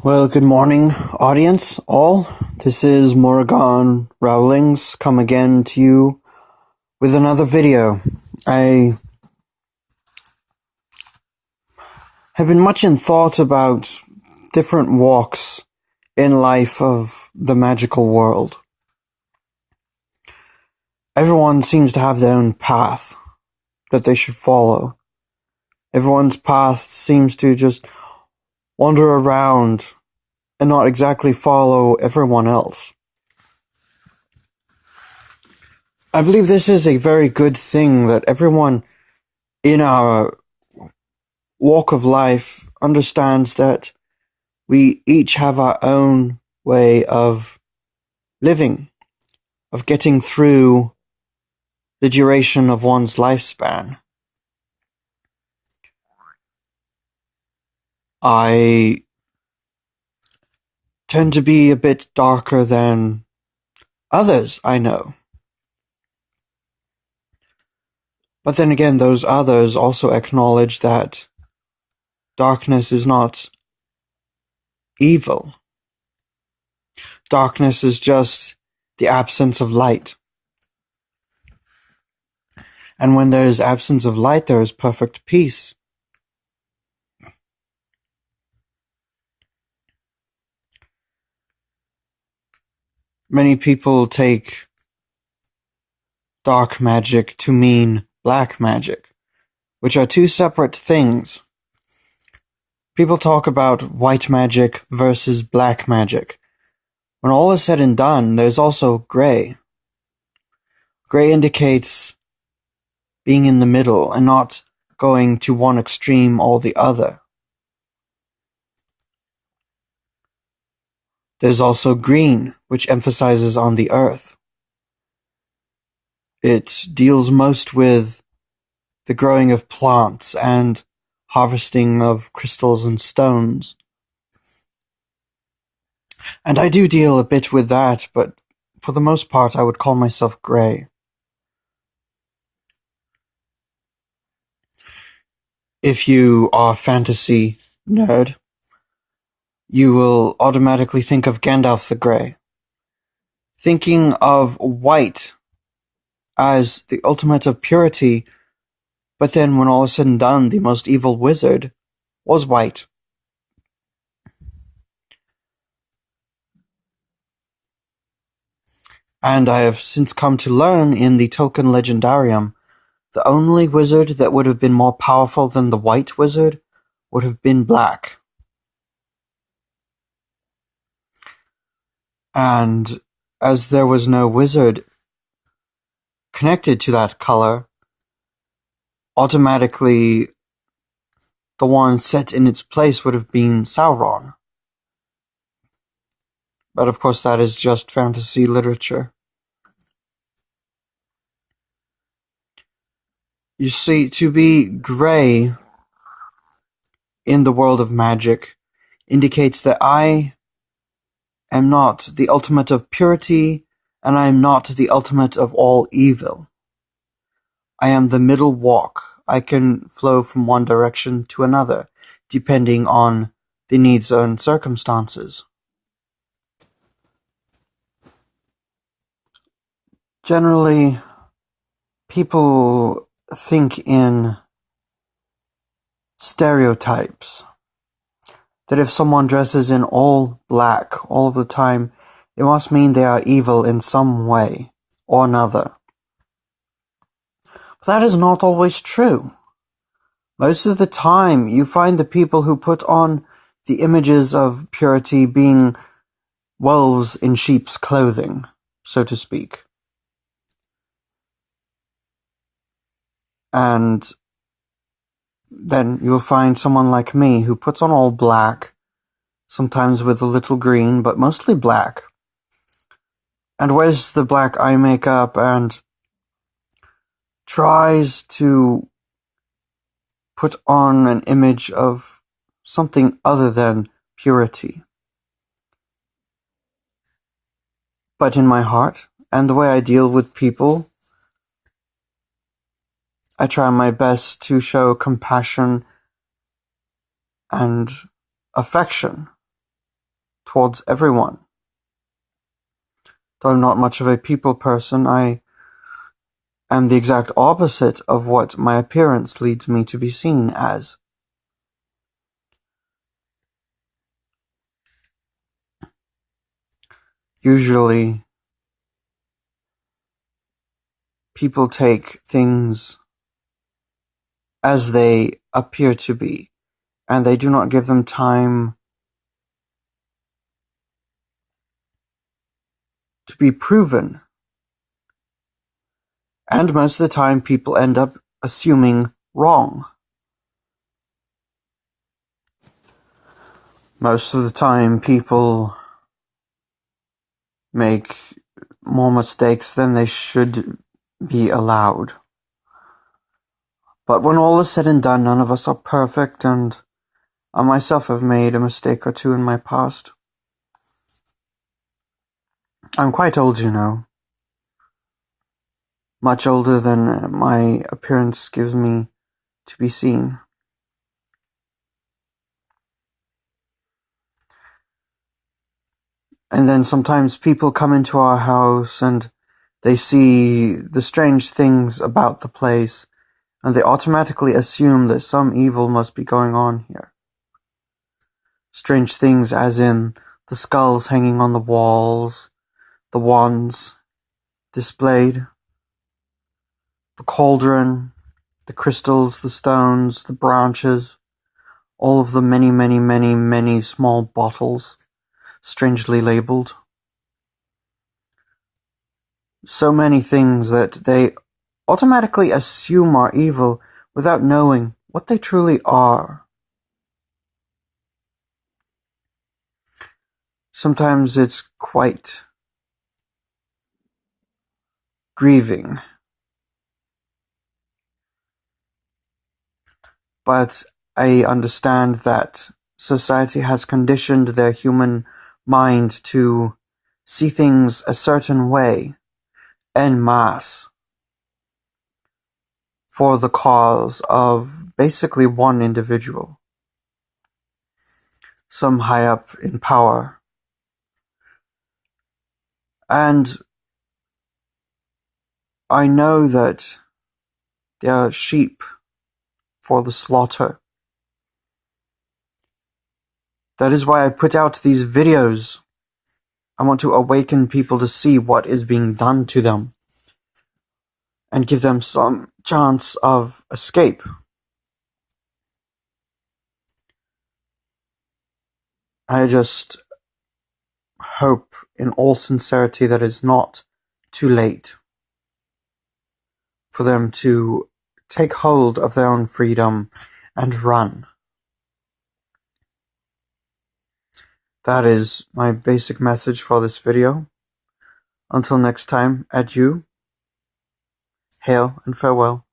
Well, good morning, audience, all. This is Morr'gán Rowlings come again to you with another video. I have been much in thought about different walks in life of the magical world. Everyone seems to have their own path that they should follow. Everyone's path seems to just wander around and not exactly follow everyone else. I believe this is a very good thing that everyone in our walk of life understands that we each have our own way of living, of getting through the duration of one's lifespan. I tend to be a bit darker than others, I know. But then again, those others also acknowledge that darkness is not evil. Darkness is just the absence of light. And when there is absence of light, there is perfect peace. Many people take dark magic to mean black magic, which are two separate things. People talk about white magic versus black magic. When all is said and done, there's also gray. Gray indicates being in the middle and not going to one extreme or the other. There's also green, which emphasizes on the earth. It deals most with the growing of plants and harvesting of crystals and stones. And I do deal a bit with that, but for the most part I would call myself gray. If you are a fantasy nerd, you will automatically think of Gandalf the Grey. Thinking of white as the ultimate of purity, but then when all is said and done, the most evil wizard was white. And I have since come to learn in the Tolkien Legendarium, the only wizard that would have been more powerful than the white wizard would have been black. And as there was no wizard connected to that color, automatically the one set in its place would have been Sauron. But of course that is just fantasy literature. You see, to be gray in the world of magic indicates that I am not the ultimate of purity, and I am not the ultimate of all evil. I am the middle walk. I can flow from one direction to another, depending on the needs and circumstances. Generally, people think in stereotypes. That if someone dresses in all black all of the time, it must mean they are evil in some way or another. But that is not always true. Most of the time, you find the people who put on the images of purity being wolves in sheep's clothing, so to speak. And then you'll find someone like me who puts on all black, sometimes with a little green, but mostly black, and wears the black eye makeup and tries to put on an image of something other than purity. But in my heart, and the way I deal with people, I try my best to show compassion and affection. towards everyone. Though I'm not much of a people person, I am the exact opposite of what my appearance leads me to be seen as. Usually, people take things as they appear to be, and they do not give them time to be proven. And most of the time, people end up assuming wrong. Most of the time, people make more mistakes than they should be allowed. But when all is said and done, none of us are perfect, and I myself have made a mistake or two in my past. I'm quite old, you know. Much older than my appearance gives me to be seen. And then sometimes people come into our house and they see the strange things about the place, and they automatically assume that some evil must be going on here. Strange things as in the skulls hanging on the walls, the wands displayed, the cauldron, the crystals, the stones, the branches, all of the many, many, many, many small bottles, strangely labeled. So many things that they automatically assume are evil without knowing what they truly are. Sometimes it's quite grieving. But I understand that society has conditioned their human mind to see things a certain way, en masse, for the cause of basically one individual, some high up in power. And I know that they are sheep for the slaughter. That is why I put out these videos. I want to awaken people to see what is being done to them and give them some chance of escape. I just hope in all sincerity that it's not too late for them to take hold of their own freedom and run. That is my basic message for this video. Until next time, adieu, hail and farewell.